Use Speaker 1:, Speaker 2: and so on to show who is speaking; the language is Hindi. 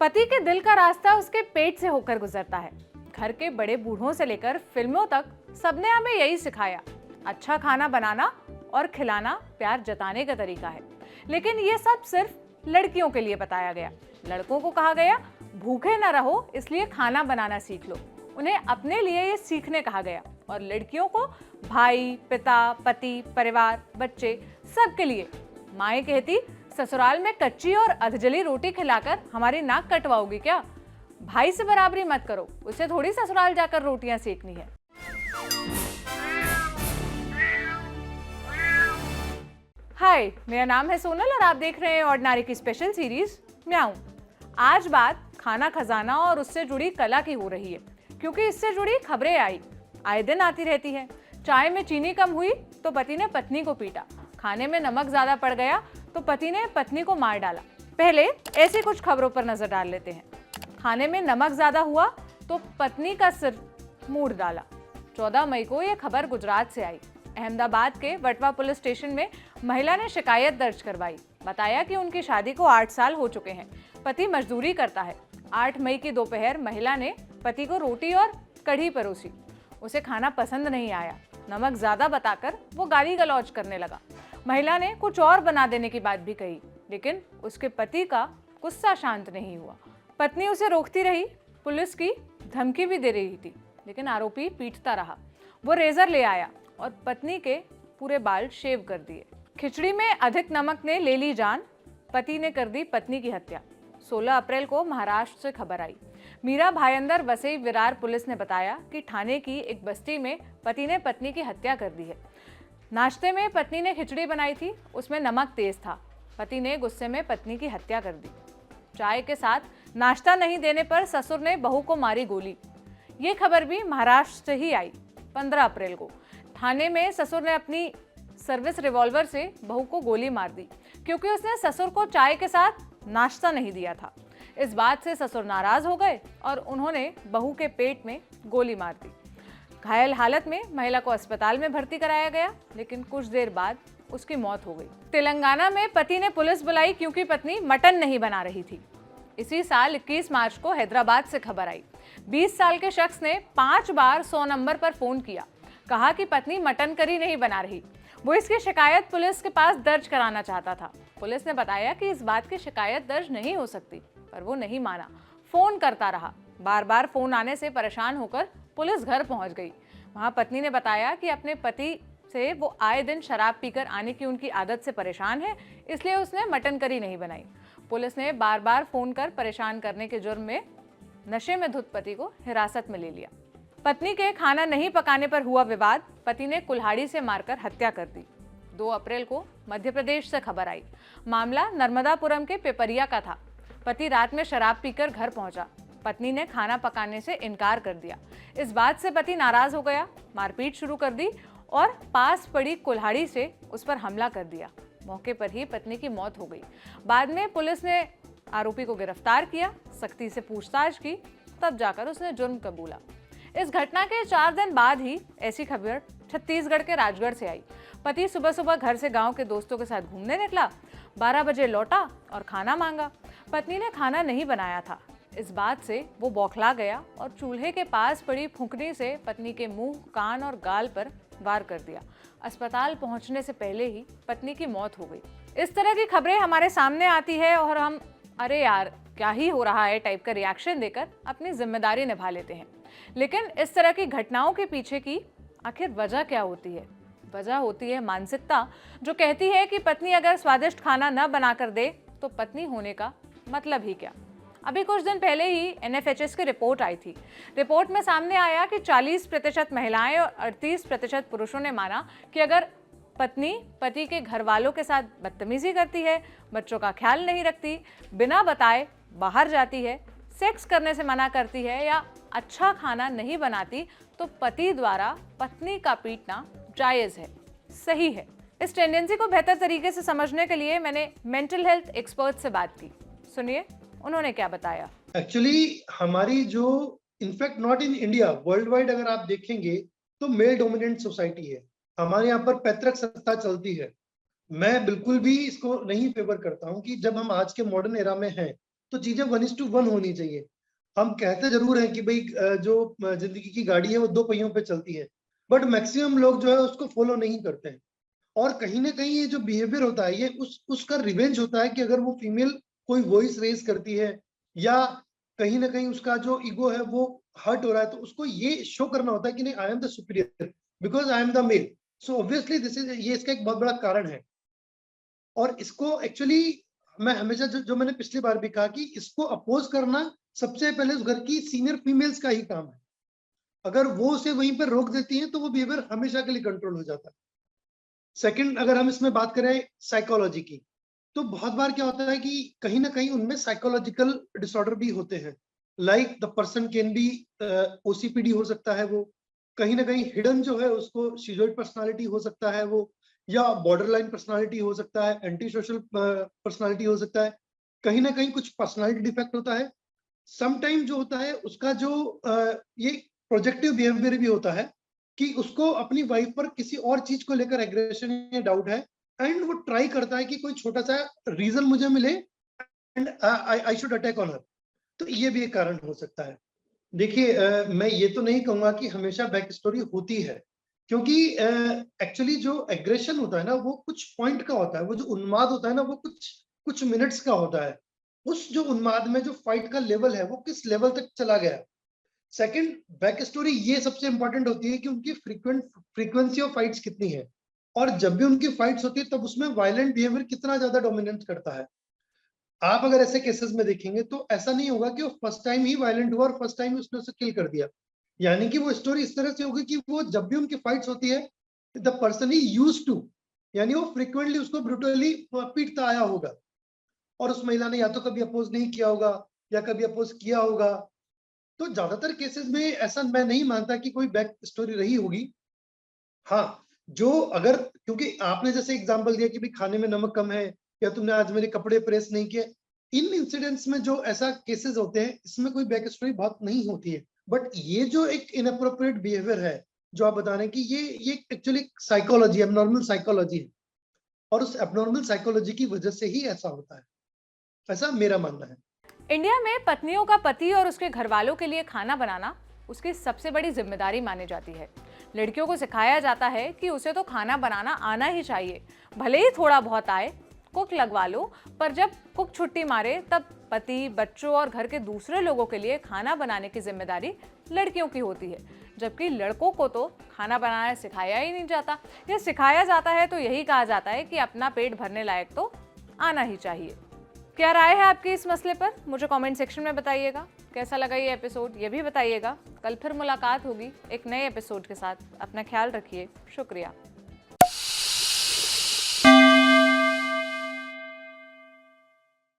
Speaker 1: पति के दिल का रास्ता उसके पेट से होकर गुजरता है। घर के बड़े बूढ़ों से लेकर फिल्मों तक सबने हमें यही सिखाया, अच्छा खाना बनाना और खिलाना प्यार जताने का तरीका है। लेकिन ये सब सिर्फ लड़कियों के लिए बताया गया। लड़कों को कहा गया भूखे ना रहो इसलिए खाना बनाना सीख लो, उन्हें अपने लिए ये सीखने कहा गया। और लड़कियों को भाई, पिता, पति, परिवार, बच्चे सबके लिए माएँ कहती ससुराल में कच्ची और अधजली रोटी खिलाकर हमारी नाक कटवाओगी क्या? भाई से बराबरी मत करो, उसे थोड़ी ससुराल जाकर रोटियां सेकनी है। हाय, मेरा नाम है सोनल और आप देख रहे हैं ऑर्डिनरी की स्पेशल सीरीज म्याऊं। आज बात खाना खजाना और उससे जुड़ी कला की हो रही है, क्योंकि इससे जुड़ी खबरें आए दिन आती रहती है। चाय में चीनी कम हुई तो पति ने पत्नी को पीटा, खाने में नमक ज्यादा पड़ गया तो पति ने पत्नी को मार डाला। पहले ऐसी कुछ खबरों पर नजर डाल लेते हैं। खाने में नमक ज्यादा हुआ तो पत्नी का सिर मूड़ डाला। 14 मई को यह खबर गुजरात से आई। अहमदाबाद के वटवा पुलिस स्टेशन में महिला ने शिकायत दर्ज करवाई। बताया कि उनकी शादी को 8 साल हो चुके हैं, पति मजदूरी करता है। 8 मई की दोपहर महिला ने पति को रोटी और कढ़ी परोसी। उसे खाना पसंद नहीं आया, नमक ज्यादा बताकर वो गाली गलौज करने लगा। महिला ने कुछ और बना देने की बात भी कही, लेकिन उसके पति का गुस्सा शांत नहीं हुआ। पत्नी उसे रोकती रही, पुलिस की धमकी भी दे रही थी, लेकिन आरोपी पीटता रहा। वो रेजर ले आया और पत्नी के पूरे बाल शेव कर दिए। खिचड़ी में अधिक नमक ने ले ली जान, पति ने कर दी पत्नी की हत्या। 16 अप्रैल को महाराष्ट्र से खबर आई। मीरा भायंदर वसई विरार पुलिस ने बताया कि ठाणे की एक बस्ती में पति ने पत्नी की हत्या कर दी है। नाश्ते में पत्नी ने खिचड़ी बनाई थी, उसमें नमक तेज था। पति ने गुस्से में पत्नी की हत्या कर दी। चाय के साथ नाश्ता नहीं देने पर ससुर ने बहू को मारी गोली। ये खबर भी महाराष्ट्र से ही आई। 15 अप्रैल को ठाणे में ससुर ने अपनी सर्विस रिवॉल्वर से बहू को गोली मार दी, क्योंकि उसने ससुर को चाय के साथ नाश्ता नहीं दिया था। इस बात से ससुर नाराज हो गए और उन्होंने बहू के पेट में गोली मार दी। घायल हालत में महिला को अस्पताल में भर्ती कराया गया, लेकिन कुछ देर बाद उसकी मौत हो गई। तेलंगाना में पति ने पुलिस बुलाई क्योंकि पत्नी मटन नहीं बना रही थी। इसी साल 21 मार्च को हैदराबाद से खबर आई। 20 साल के शख्स ने 5 बार 100 नंबर पर फोन किया, कहा कि पत्नी मटन करी नहीं बना रही। वो इसकी शिकायत पुलिस के पास दर्ज कराना चाहता था। पुलिस ने बताया कि इस बात की शिकायत दर्ज नहीं हो सकती, पर वो नहीं माना, फोन करता रहा। बार बार फोन आने से परेशान होकर पुलिस घर पहुंच गई। वहां पत्नी ने बताया कि अपने पति से वो आए दिन शराब पीकर आने की उनकी आदत से परेशान है, इसलिए उसने मटन करी नहीं बनाई। पुलिस ने बार बार फोन कर परेशान करने के जुर्म में नशे में धुत पति को हिरासत में ले लिया। पत्नी के खाना नहीं पकाने पर हुआ विवाद, पति ने कुल्हाड़ी से मारकर हत्या कर दी। 2 अप्रैल को मध्य प्रदेश से खबर आई। मामला नर्मदापुरम के पेपरिया का था। पति रात में शराब पीकर घर पहुंचा। पत्नी ने खाना पकाने से इनकार कर दिया। इस बात से पति नाराज हो गया, मारपीट शुरू कर दी और पास पड़ी कुल्हाड़ी से उस पर हमला कर दिया। मौके पर ही पत्नी की मौत हो गई। बाद में पुलिस ने आरोपी को गिरफ्तार किया, सख्ती से पूछताछ की, तब जाकर उसने जुर्म कबूला। इस घटना के 4 दिन बाद ही ऐसी खबर छत्तीसगढ़ के राजगढ़ से आई। पति सुबह सुबह घर से गांव के दोस्तों के साथ घूमने निकला, 12 बजे लौटा और खाना मांगा। पत्नी ने खाना नहीं बनाया था। इस बात से वो बौखला गया और चूल्हे के पास पड़ी फुंकनी से पत्नी के मुंह, कान और गाल पर वार कर दिया। अस्पताल पहुंचने से पहले ही पत्नी की मौत हो गई। इस तरह की खबरें हमारे सामने आती है और हम अरे यार क्या ही हो रहा है टाइप का रिएक्शन देकर अपनी जिम्मेदारी निभा लेते हैं। लेकिन इस तरह की घटनाओं के पीछे की आखिर वजह क्या होती है? वजह होती है मानसिकता, जो कहती है कि पत्नी अगर स्वादिष्ट खाना न बनाकर दे तो पत्नी होने का मतलब ही क्या। अभी कुछ दिन पहले ही NFHS की रिपोर्ट आई थी। रिपोर्ट में सामने आया कि 40% महिलाएं और 38% पुरुषों ने माना कि अगर पत्नी पति के घर वालों के साथ बदतमीजी करती है, बच्चों का ख्याल नहीं रखती, बिना बताए बाहर जाती है, सेक्स करने से मना करती है या अच्छा खाना नहीं बनाती, तो पति द्वारा पत्नी का पीटना जायज़ है, सही है। इस टेंडेंसी को बेहतर तरीके से समझने के लिए मैंने मेंटल हेल्थ एक्सपर्ट से बात की। सुनिए उन्होंने क्या बताया।
Speaker 2: एक्चुअली हमारी जो in fact not in India, world wide अगर आप देखेंगे तो मेल डोमिनेंट सोसाइटी है। हमारे यहाँ पर पैतृक सत्ता चलती है। मैं बिल्कुल भी इसको नहीं फेवर करता हूँ कि जब हम आज के मॉडर्न एरा में हैं तो चीजें 1:1 होनी चाहिए। हम कहते जरूर हैं कि भाई जो जिंदगी की गाड़ी है वो 2 पहियों पे चलती है, बट मैक्सिमम लोग जो है उसको फॉलो नहीं करते हैं। और कहीं ना कहीं ये जो बिहेवियर होता है ये उसका रिवेंज होता है कि अगर वो फीमेल कोई वॉइस रेज करती है या कहीं ना कहीं उसका जो ईगो है वो हर्ट हो रहा है, तो उसको ये शो करना होता है कि नहीं, I am the superior because I am the male. So obviously this is, ये इसका एक बहुत बड़ा कारण है। और इसको एक्चुअली मैं हमेशा जो मैंने पिछली बार भी कहा कि इसको अपोज करना सबसे पहले उस घर की सीनियर फीमेल्स का ही काम है। अगर वो उसे वहीं पर रोक देती हैं तो वो बिहेवियर हमेशा के लिए कंट्रोल हो जाता है। सेकंड, अगर हम इसमें बात करें साइकोलॉजी की, तो बहुत बार क्या होता है कि कहीं ना कहीं उनमें साइकोलॉजिकल डिसऑर्डर भी होते हैं। Like the person can be OCPD हो सकता है वो, कहीं ना कहीं हिडन जो है उसको शिजोइड पर्सनालिटी हो सकता है वो, या बॉर्डर लाइन पर्सनालिटी हो सकता है, एंटी सोशल पर्सनालिटी हो सकता है, कहीं ना कहीं कुछ पर्सनालिटी डिफेक्ट होता है। समटाइम जो होता है उसका जो ये प्रोजेक्टिव बिहेवियर भी होता है कि उसको अपनी वाइफ पर किसी और चीज को लेकर एग्रेशन या डाउट है, एंड वो ट्राई करता है कि कोई छोटा सा रीजन मुझे मिले and I should attack on her. तो ये भी एक कारण हो सकता है। देखिए मैं ये तो नहीं कहूंगा कि हमेशा बैक स्टोरी होती है, क्योंकि एक्चुअली जो एग्रेशन होता है ना वो कुछ पॉइंट का होता है, वो जो उन्माद होता है ना वो कुछ कुछ मिनट्स का होता है। उस जो उन्माद में जो फाइट का लेवल है वो किस लेवल तक चला गया। सेकंड, बैक स्टोरी ये सबसे इंपॉर्टेंट होती है कि उनकी फ्रीक्वेंसी ऑफ फाइट्स कितनी है, और जब भी उनकी फाइट्स होती है तब उसमें वायलेंट बिहेवियर कितना ज्यादा डोमिनेट करता है। आप अगर ऐसे केसेस में देखेंगे तो ऐसा नहीं होगा कि वो फर्स्ट टाइम ही वायलेंट हुआ और फर्स्ट टाइम उसने उसे किल कर दिया। यानी कि वो स्टोरी इस तरह से होगी कि वो जब भी उनकी फाइट्स होती है the person he used to, यानी वो फ्रिक्वेंटली उसको ब्रूटली पीटता आया होगा, और उस महिला ने या तो कभी अपोज नहीं किया होगा या कभी अपोज किया होगा। तो ज्यादातर केसेस में ऐसा मैं नहीं मानता कि कोई बैक स्टोरी रही होगी। हाँ, जो अगर, क्योंकि आपने जैसे एग्जांपल दिया कि भाई खाने में नमक कम है या तुमने आज मेरे कपड़े प्रेस नहीं किए, इन इंसिडेंट्स में जो ऐसा केसेस होते हैं इसमें कोई बैक स्टोरी बहुत नहीं होती है। बट ये जो एक इनअप्रोप्रिएट बिहेवियर है जो आप बता रहे हैं कि ये एक्चुअली साइकोलॉजी, एबनॉर्मल साइकोलॉजी है, और उस एबनॉर्मल साइकोलॉजी की वजह से ही ऐसा होता है, ऐसा मेरा मानना है।
Speaker 1: इंडिया में पत्नियों का पति और उसके घर वालों के लिए खाना बनाना उसकी सबसे बड़ी जिम्मेदारी मानी जाती है। लड़कियों को सिखाया जाता है कि उसे तो खाना बनाना आना ही चाहिए, भले ही थोड़ा बहुत आए, कुक लगवा लो, पर जब कुक छुट्टी मारे तब पति, बच्चों और घर के दूसरे लोगों के लिए खाना बनाने की जिम्मेदारी लड़कियों की होती है। जबकि लड़कों को तो खाना बनाना सिखाया ही नहीं जाता, या सिखाया जाता है तो यही कहा जाता है कि अपना पेट भरने लायक तो आना ही चाहिए। क्या राय है आपकी इस मसले पर, मुझे कमेंट सेक्शन में बताइएगा। कैसा लगा ये एपिसोड ये भी बताइएगा। कल फिर मुलाकात होगी एक नए एपिसोड के साथ। अपना ख्याल रखिए। शुक्रिया।